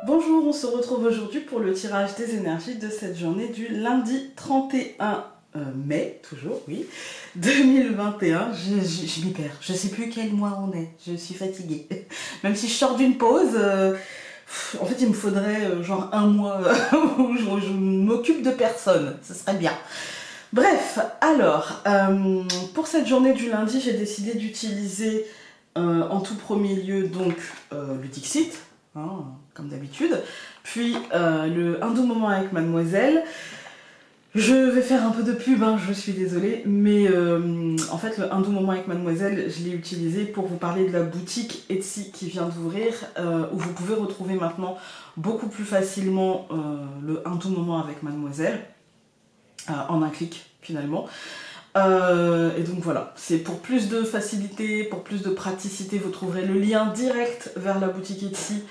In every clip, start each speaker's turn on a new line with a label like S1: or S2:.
S1: Bonjour, on se retrouve aujourd'hui pour le tirage des énergies de cette journée du lundi 31 mai, toujours, oui, 2021. Je m'y perds, je sais plus quel mois on est, je suis fatiguée. Même si je sors d'une pause, en fait il me faudrait genre un mois où je m'occupe de personne, ce serait bien. Bref, alors, pour cette journée du lundi, j'ai décidé d'utiliser en tout premier lieu donc le Dixit, hein, comme d'habitude, puis le Un doux moment avec Mademoiselle. Je vais faire un peu de pub, hein, je suis désolée, mais en fait le Un doux moment avec Mademoiselle, je l'ai utilisé pour vous parler de la boutique Etsy qui vient d'ouvrir, où vous pouvez retrouver maintenant beaucoup plus facilement le Un doux moment avec Mademoiselle, en un clic finalement. Et donc voilà, c'est pour plus de facilité, pour plus de praticité, vous trouverez le lien direct vers la boutique Etsy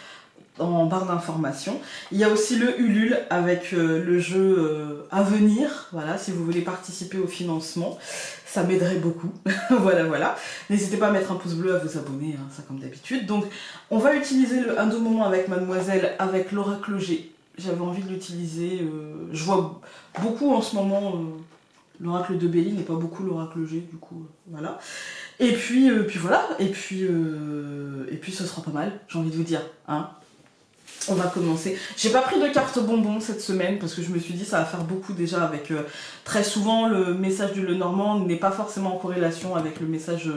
S1: en barre d'informations. Il y a aussi le Ulule avec le jeu à venir, voilà, si vous voulez participer au financement, ça m'aiderait beaucoup. Voilà, voilà. N'hésitez pas à mettre un pouce bleu, à vous abonner, hein, ça comme d'habitude. Donc on va utiliser le Un doux moment avec Mademoiselle avec l'oracle G. J'avais envie de l'utiliser, je vois beaucoup en ce moment l'oracle de Béline et pas beaucoup l'oracle G, du coup, voilà. Et puis voilà, et puis ce sera pas mal, j'ai envie de vous dire, hein. On va commencer. J'ai pas pris de carte bonbon cette semaine parce que je me suis dit ça va faire beaucoup déjà avec très souvent le message du Lenormand n'est pas forcément en corrélation avec le message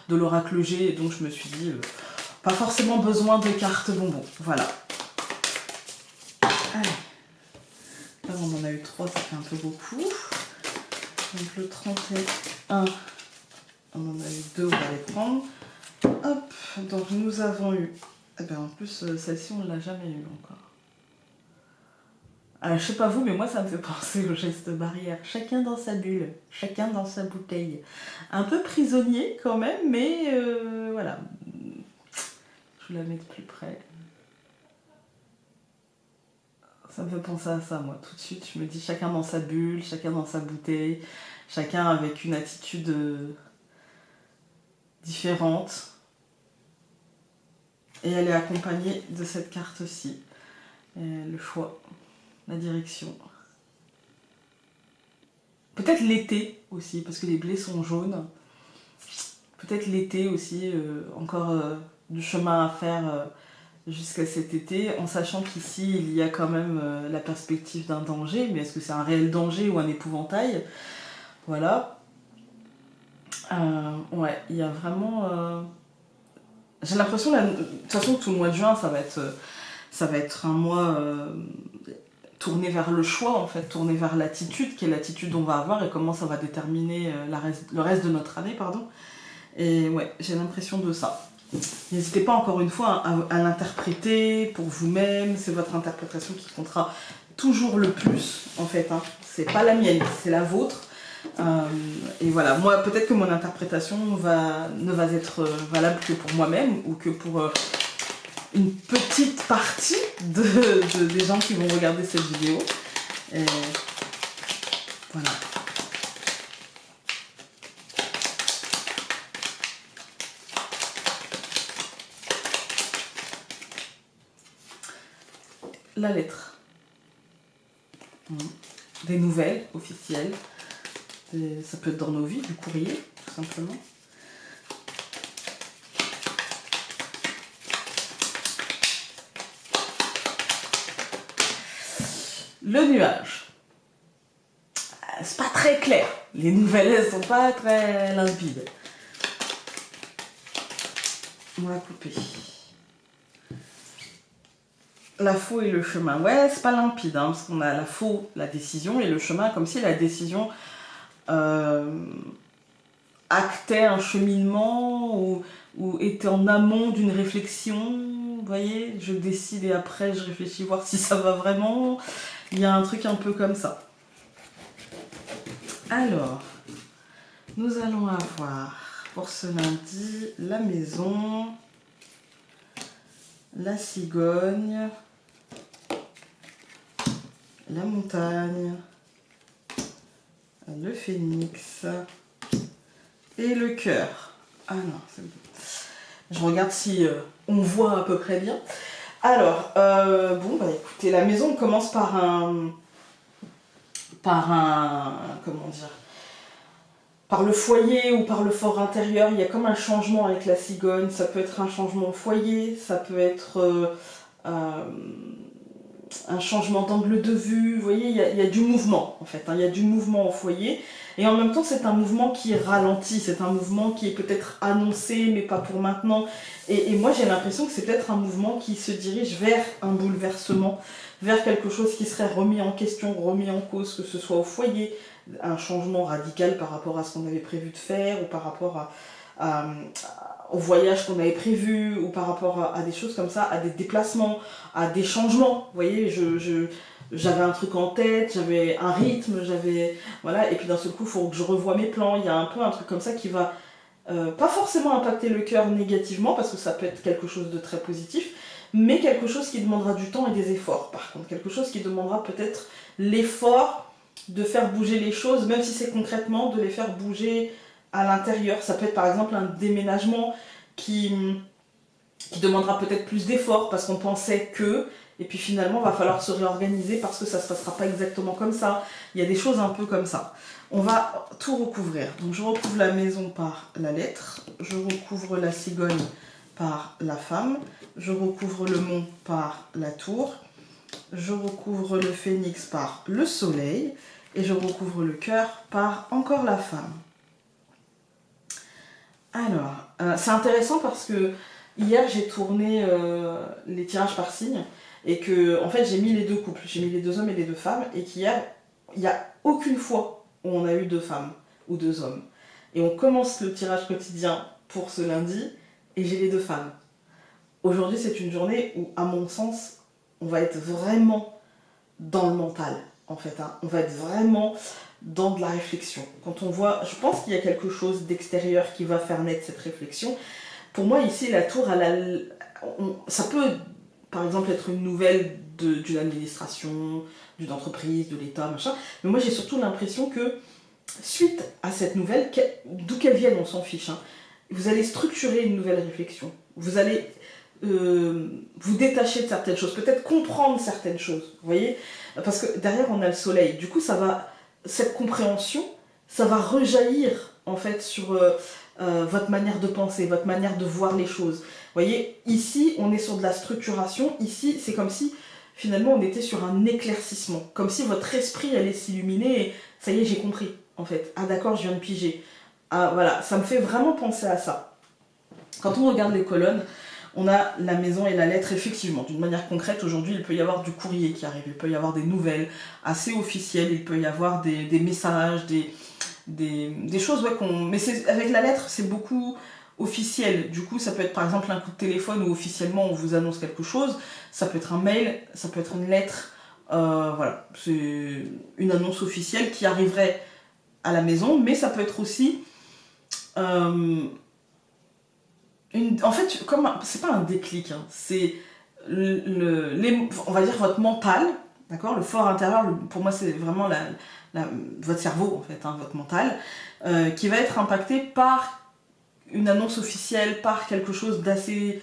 S1: de l'oracle G, et donc je me suis dit pas forcément besoin de carte bonbon. Voilà. Allez. Là on en a eu 3, ça fait un peu beaucoup. Donc le 31, on en a eu 2, on va les prendre. Hop, donc nous avons eu... Eh bien en plus celle-ci on l'a jamais eu encore. Je sais pas vous, mais moi ça me fait penser au geste barrière. Chacun dans sa bulle, chacun dans sa bouteille. Un peu prisonnier quand même, mais voilà. Je vais la mettre plus près. Ça me fait penser à ça, moi. Tout de suite, je me dis chacun dans sa bulle, chacun dans sa bouteille, chacun avec une attitude différente. Et elle est accompagnée de cette carte-ci. Le choix, la direction. Peut-être l'été aussi, parce que les blés sont jaunes. Peut-être l'été aussi, encore du chemin à faire jusqu'à cet été, en sachant qu'ici, il y a quand même la perspective d'un danger, mais est-ce que c'est un réel danger ou un épouvantail? Voilà. Ouais, il y a vraiment... J'ai l'impression, de toute façon, tout le mois de juin, ça va être un mois tourné vers le choix, en fait, tourné vers l'attitude, quelle attitude on va avoir et comment ça va déterminer le reste de notre année, pardon. Et ouais, j'ai l'impression de ça. N'hésitez pas encore une fois à l'interpréter pour vous-même, c'est votre interprétation qui comptera toujours le plus, en fait, hein. C'est pas la mienne, c'est la vôtre. Et voilà, moi, peut-être que mon interprétation ne va être valable que pour moi-même ou que pour une petite partie des gens qui vont regarder cette vidéo. Et voilà. La lettre. Des nouvelles officielles. Ça peut être dans nos vies, du courrier, tout simplement. Le nuage. C'est pas très clair. Les nouvelles, elles sont pas très limpides. On va couper. La faux et le chemin. Ouais, c'est pas limpide, hein, parce qu'on a la faux, la décision, et le chemin, comme si la décision actait un cheminement ou était en amont d'une réflexion. Vous voyez, je décide et après je réfléchis voir si ça va vraiment. Il y a un truc un peu comme ça. Alors, nous allons avoir pour ce lundi la maison, la cigogne, la montagne, le phénix et le cœur. Ah non, c'est bon. Je regarde si on voit à peu près bien. Alors, bon, bah écoutez, la maison commence comment dire, par le foyer ou par le fort intérieur. Il y a comme un changement avec la cigogne. Ça peut être un changement au foyer, ça peut être euh, un changement d'angle de vue. Vous voyez, il y a du mouvement en fait, hein. Il y a du mouvement au foyer. Et en même temps, c'est un mouvement qui ralentit, c'est un mouvement qui est peut-être annoncé, mais pas pour maintenant. Et moi, j'ai l'impression que c'est peut-être un mouvement qui se dirige vers un bouleversement, vers quelque chose qui serait remis en question, remis en cause, que ce soit au foyer, un changement radical par rapport à ce qu'on avait prévu de faire, ou par rapport à, au voyage qu'on avait prévu, ou par rapport à des choses comme ça, à des déplacements, à des changements. Vous voyez, j'avais un truc en tête, j'avais un rythme, voilà, et puis d'un seul coup, il faut que je revoie mes plans. Il y a un peu un truc comme ça qui va pas forcément impacter le cœur négativement, parce que ça peut être quelque chose de très positif, mais quelque chose qui demandera du temps et des efforts. Par contre, quelque chose qui demandera peut-être l'effort de faire bouger les choses, même si c'est concrètement de les faire bouger à l'intérieur. Ça peut être par exemple un déménagement qui demandera peut-être plus d'efforts parce qu'on pensait que, et puis finalement va falloir se réorganiser parce que ça se passera pas exactement comme ça. Il y a des choses un peu comme ça. On va tout recouvrir. Donc je recouvre la maison par la lettre, je recouvre la cigogne par la femme, je recouvre le mont par la tour, je recouvre le phénix par le soleil et je recouvre le cœur par encore la femme. Alors, c'est intéressant parce que hier j'ai tourné les tirages par signe et que en fait j'ai mis les deux couples, j'ai mis les deux hommes et les deux femmes et qu'hier il n'y a aucune fois où on a eu deux femmes ou deux hommes. Et on commence le tirage quotidien pour ce lundi et j'ai les deux femmes. Aujourd'hui c'est une journée où à mon sens on va être vraiment dans le mental en fait, hein. On va être vraiment dans de la réflexion. Quand on voit, je pense qu'il y a quelque chose d'extérieur qui va faire naître cette réflexion. Pour moi, ici, la tour, ça peut, par exemple, être une nouvelle d'une administration, d'une entreprise, de l'État, machin. Mais moi, j'ai surtout l'impression que, suite à cette nouvelle, d'où qu'elle vienne, on s'en fiche, hein, vous allez structurer une nouvelle réflexion. Vous allez vous détacher de certaines choses, peut-être comprendre certaines choses, vous voyez. Parce que derrière, on a le soleil. Du coup, cette compréhension, ça va rejaillir en fait sur votre manière de penser, votre manière de voir les choses. Vous voyez, ici, on est sur de la structuration. Ici, c'est comme si finalement on était sur un éclaircissement, comme si votre esprit allait s'illuminer et ça y est, j'ai compris en fait. Ah d'accord, je viens de piger. Ah voilà, ça me fait vraiment penser à ça. Quand on regarde les colonnes, on a la maison et la lettre, effectivement. D'une manière concrète, aujourd'hui, il peut y avoir du courrier qui arrive, il peut y avoir des nouvelles assez officielles, il peut y avoir des messages, des choses, ouais, mais avec la lettre, c'est beaucoup officiel. Du coup, ça peut être par exemple un coup de téléphone où officiellement on vous annonce quelque chose, ça peut être un mail, ça peut être une lettre, voilà. C'est une annonce officielle qui arriverait à la maison, mais ça peut être aussi... en fait, c'est pas un déclic, hein, c'est on va dire votre mental, d'accord, le fort intérieur, pour moi c'est vraiment votre cerveau en fait, hein, votre mental, qui va être impacté par une annonce officielle, par quelque chose d'assez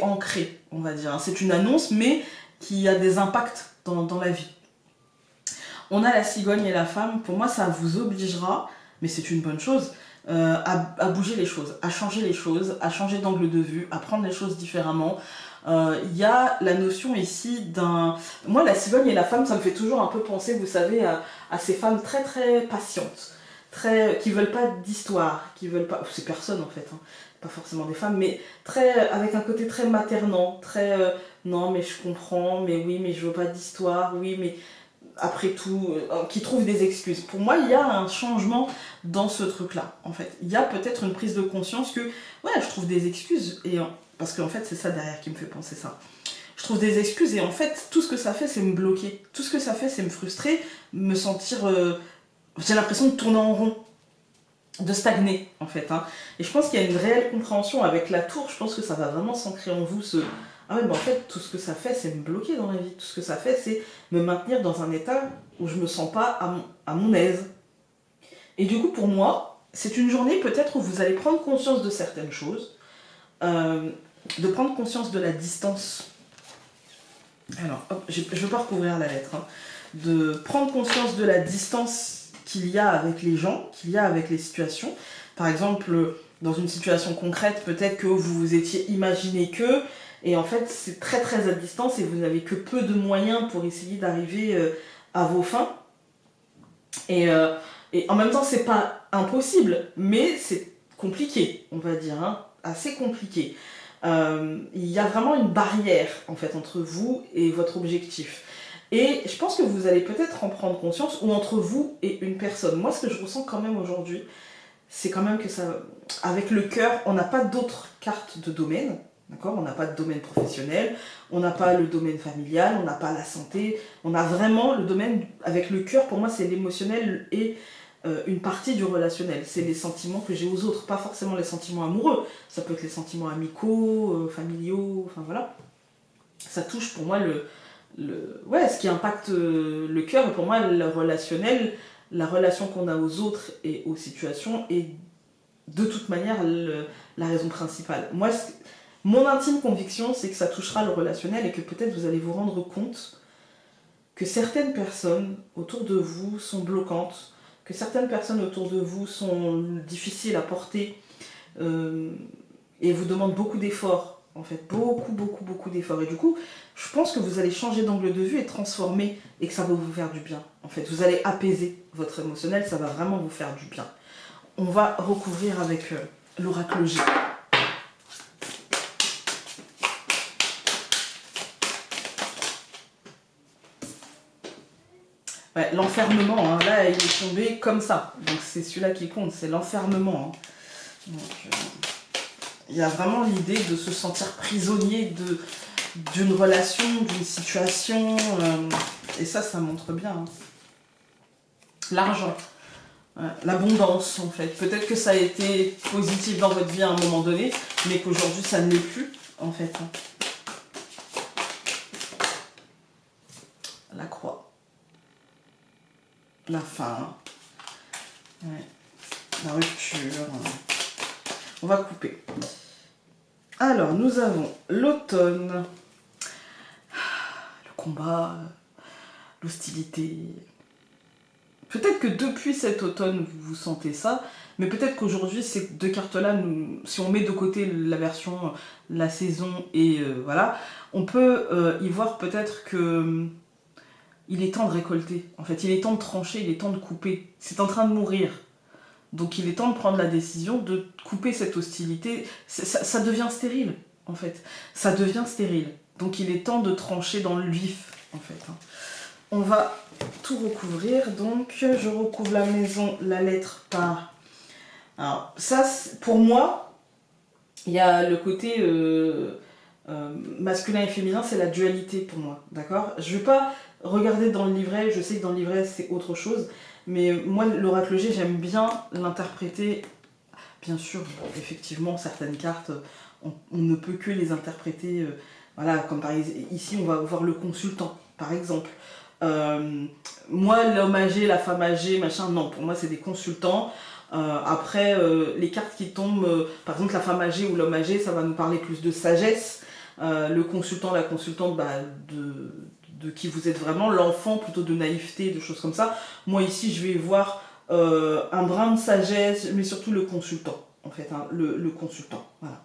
S1: ancré, on va dire. C'est une annonce, mais qui a des impacts dans la vie. On a la cigogne et la femme, pour moi ça vous obligera, mais c'est une bonne chose, à bouger les choses, à changer les choses, à changer d'angle de vue, à prendre les choses différemment. Il y a la notion ici d'un... Moi, la cigogne et la femme, ça me fait toujours un peu penser, vous savez, à ces femmes très très patientes, qui veulent pas d'histoire, qui veulent pas... C'est personne en fait, hein, pas forcément des femmes, mais avec un côté très maternant, très... non, mais je comprends, mais oui, mais je veux pas d'histoire, oui, mais... Après tout, qui trouvent des excuses. Pour moi, il y a un changement dans ce truc-là, en fait. Il y a peut-être une prise de conscience que, ouais, je trouve des excuses, parce qu'en fait, c'est ça derrière qui me fait penser ça. Je trouve des excuses, et en fait, tout ce que ça fait, c'est me bloquer. Tout ce que ça fait, c'est me frustrer, me sentir... j'ai l'impression de tourner en rond, de stagner, en fait, hein. Et je pense qu'il y a une réelle compréhension avec la tour, je pense que ça va vraiment s'ancrer en vous, ah ouais, mais en fait, tout ce que ça fait, c'est me bloquer dans la vie. Tout ce que ça fait, c'est me maintenir dans un état où je me sens pas à mon aise. Et du coup, pour moi, c'est une journée peut-être où vous allez prendre conscience de certaines choses. de prendre conscience de la distance. Alors, hop, je ne veux pas recouvrir la lettre. Hein. De prendre conscience de la distance qu'il y a avec les gens, qu'il y a avec les situations. Par exemple, dans une situation concrète, peut-être que vous vous étiez imaginé que, et en fait, c'est très très à distance et vous n'avez que peu de moyens pour essayer d'arriver à vos fins. Et en même temps, c'est pas impossible, mais c'est compliqué, on va dire, hein, assez compliqué. Il y a vraiment une barrière en fait entre vous et votre objectif. Et je pense que vous allez peut-être en prendre conscience, ou entre vous et une personne. Moi, ce que je ressens quand même aujourd'hui, c'est quand même que ça, avec le cœur, on n'a pas d'autres cartes de domaine, d'accord ? On n'a pas de domaine professionnel, on n'a pas le domaine familial, on n'a pas la santé, on a vraiment le domaine avec le cœur. Pour moi, c'est l'émotionnel et une partie du relationnel. C'est les sentiments que j'ai aux autres, pas forcément les sentiments amoureux. Ça peut être les sentiments amicaux, familiaux, enfin voilà. Ça touche pour moi ouais, ce qui impacte le cœur, et pour moi, le relationnel, la relation qu'on a aux autres et aux situations est de toute manière la raison principale. Moi, mon intime conviction, c'est que ça touchera le relationnel et que peut-être vous allez vous rendre compte que certaines personnes autour de vous sont bloquantes, que certaines personnes autour de vous sont difficiles à porter et vous demandent beaucoup d'efforts. En fait, beaucoup d'efforts. Et du coup, je pense que vous allez changer d'angle de vue et transformer, et que ça va vous faire du bien. En fait, vous allez apaiser votre émotionnel, ça va vraiment vous faire du bien. On va recouvrir avec l'oracle G. Ouais, l'enfermement, hein, là, il est tombé comme ça. Donc, c'est celui-là qui compte, c'est l'enfermement. Hein. Donc, il y a vraiment l'idée de se sentir prisonnier d'une relation, d'une situation, et ça montre bien. Hein. L'argent, l'abondance en fait. Peut-être que ça a été positif dans votre vie à un moment donné, mais qu'aujourd'hui ça ne l'est plus en fait. Hein. La croix, la fin, ouais. La rupture. On va couper. Alors, nous avons l'automne, le combat, l'hostilité. Peut-être que depuis cet automne, vous sentez ça, mais peut-être qu'aujourd'hui, ces deux cartes-là, si on met de côté la version, la saison, et voilà, on peut y voir peut-être que il est temps de récolter. En fait, il est temps de trancher, il est temps de couper. C'est en train de mourir. Donc il est temps de prendre la décision de couper cette hostilité. Ça devient stérile, en fait. Ça devient stérile. Donc il est temps de trancher dans le vif, en fait. On va tout recouvrir. Donc je recouvre la maison, la lettre par... Alors ça, pour moi, il y a le côté masculin et féminin, c'est la dualité pour moi, d'accord ? Je ne vais pas regarder dans le livret, je sais que dans le livret c'est autre chose, mais moi l'oracle G, j'aime bien l'interpréter. Bien sûr, effectivement, certaines cartes, on ne peut que les interpréter, voilà, comme par exemple, ici on va voir le consultant, par exemple. Moi, l'homme âgé, la femme âgée, machin, non, pour moi c'est des consultants. Après, les cartes qui tombent, par exemple la femme âgée ou l'homme âgé, ça va nous parler plus de sagesse. Le consultant, la consultante, de qui vous êtes vraiment, l'enfant plutôt de naïveté, de choses comme ça. Moi ici, je vais voir un brin de sagesse, mais surtout le consultant, en fait, hein, le consultant, voilà.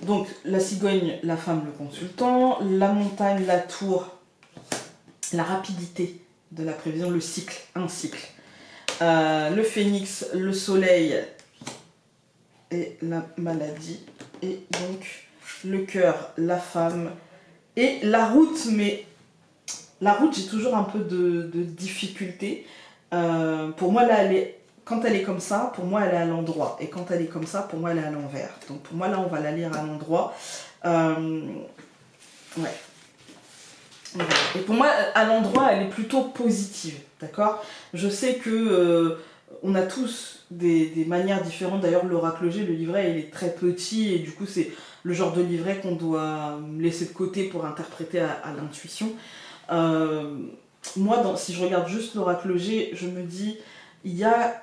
S1: Donc, la cigogne, la femme, le consultant, la montagne, la tour, la rapidité de la prévision, le cycle, un cycle. Le phénix, le soleil et la maladie. Et donc, le cœur, la femme et la route, mais la route, j'ai toujours un peu de difficulté. Pour moi, là, quand elle est comme ça, pour moi, elle est à l'endroit. Et quand elle est comme ça, pour moi, elle est à l'envers. Donc, pour moi, là, on va la lire à l'endroit. Ouais. Et pour moi, à l'endroit, elle est plutôt positive. D'accord ? Je sais que on a tous des manières différentes. D'ailleurs, l'oracle G, le livret, il est très petit. Et du coup, c'est le genre de livret qu'on doit laisser de côté pour interpréter à l'intuition. Moi, si je regarde juste l'oracle G, je me dis, il y a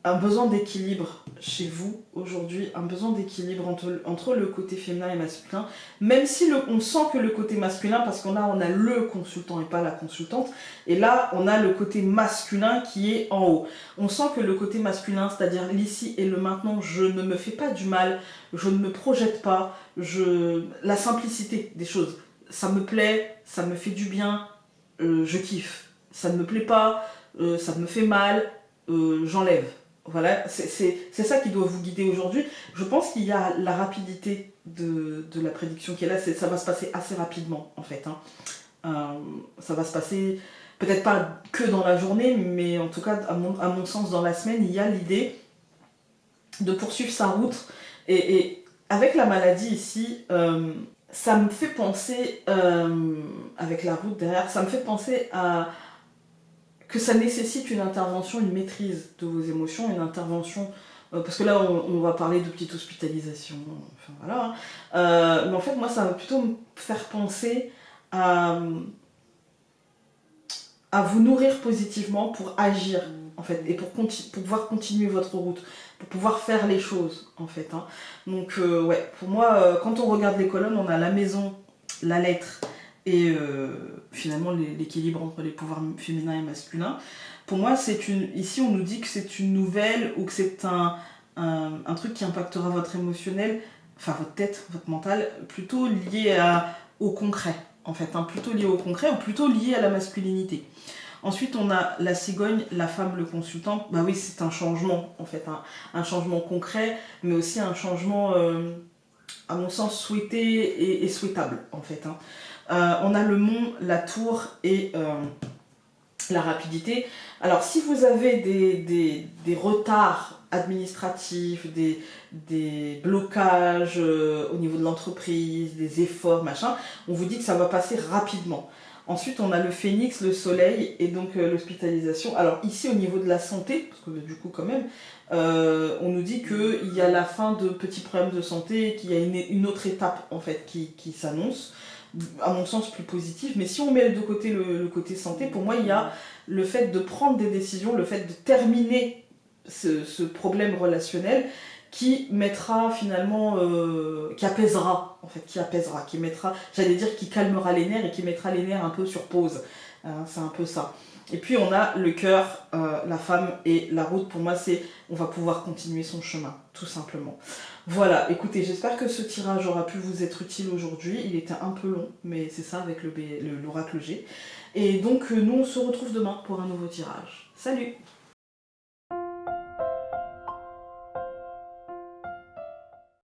S1: un besoin d'équilibre chez vous aujourd'hui, un besoin d'équilibre entre le côté féminin et masculin, même si on sent que le côté masculin, parce qu'on a le consultant et pas la consultante, et là on a le côté masculin qui est en haut. On sent que le côté masculin, c'est-à-dire l'ici et le maintenant, je ne me fais pas du mal, je ne me projette pas, la simplicité des choses, ça me plaît, ça me fait du bien, je kiffe. Ça ne me plaît pas, ça me fait mal, j'enlève. Voilà, c'est ça qui doit vous guider aujourd'hui. Je pense qu'il y a la rapidité de la prédiction qui est là, ça va se passer assez rapidement en fait. Hein. Ça va se passer peut-être pas que dans la journée, mais en tout cas à mon sens dans la semaine, il y a l'idée de poursuivre sa route. Et avec la maladie ici, ça me fait penser, avec la route derrière, ça me fait penser à que ça nécessite une intervention, une maîtrise de vos émotions, une intervention, parce que là on va parler de petite hospitalisation, enfin voilà, mais en fait moi ça va plutôt me faire penser à vous nourrir positivement pour agir en fait, et pour pouvoir continuer votre route, pour pouvoir faire les choses en fait. Hein. Donc ouais, pour moi, quand on regarde les colonnes, on a la maison, la lettre, et finalement l'équilibre entre les pouvoirs féminins et masculins. Pour moi, ici on nous dit que c'est une nouvelle ou que c'est un truc qui impactera votre émotionnel, enfin votre tête, votre mental, plutôt lié au concret, en fait, hein, plutôt lié au concret ou plutôt lié à la masculinité. Ensuite, on a la cigogne, la femme, le consultant. Bah oui, c'est un changement, en fait, un changement concret, mais aussi un changement, à mon sens, souhaité et souhaitable, en fait. Hein. On a le mont, la tour et la rapidité. Alors, si vous avez des retards administratifs, des blocages au niveau de l'entreprise, des efforts, machin, on vous dit que ça va passer rapidement. Ensuite, on a le phénix, le soleil et donc l'hospitalisation. Alors ici, au niveau de la santé, parce que du coup quand même, on nous dit qu'il y a la fin de petits problèmes de santé, qu'il y a une autre étape en fait qui s'annonce, à mon sens plus positive. Mais si on met de côté le côté santé, pour moi, il y a le fait de prendre des décisions, le fait de terminer ce problème relationnel qui mettra finalement, qui apaisera, en fait, qui mettra, j'allais dire qui calmera les nerfs et qui mettra les nerfs un peu sur pause. C'est un peu ça. Et puis on a le cœur, la femme et la route. Pour moi, c'est on va pouvoir continuer son chemin, tout simplement. Voilà, écoutez, j'espère que ce tirage aura pu vous être utile aujourd'hui. Il était un peu long, mais c'est ça avec l'oracle G. Et donc, nous, on se retrouve demain pour un nouveau tirage. Salut!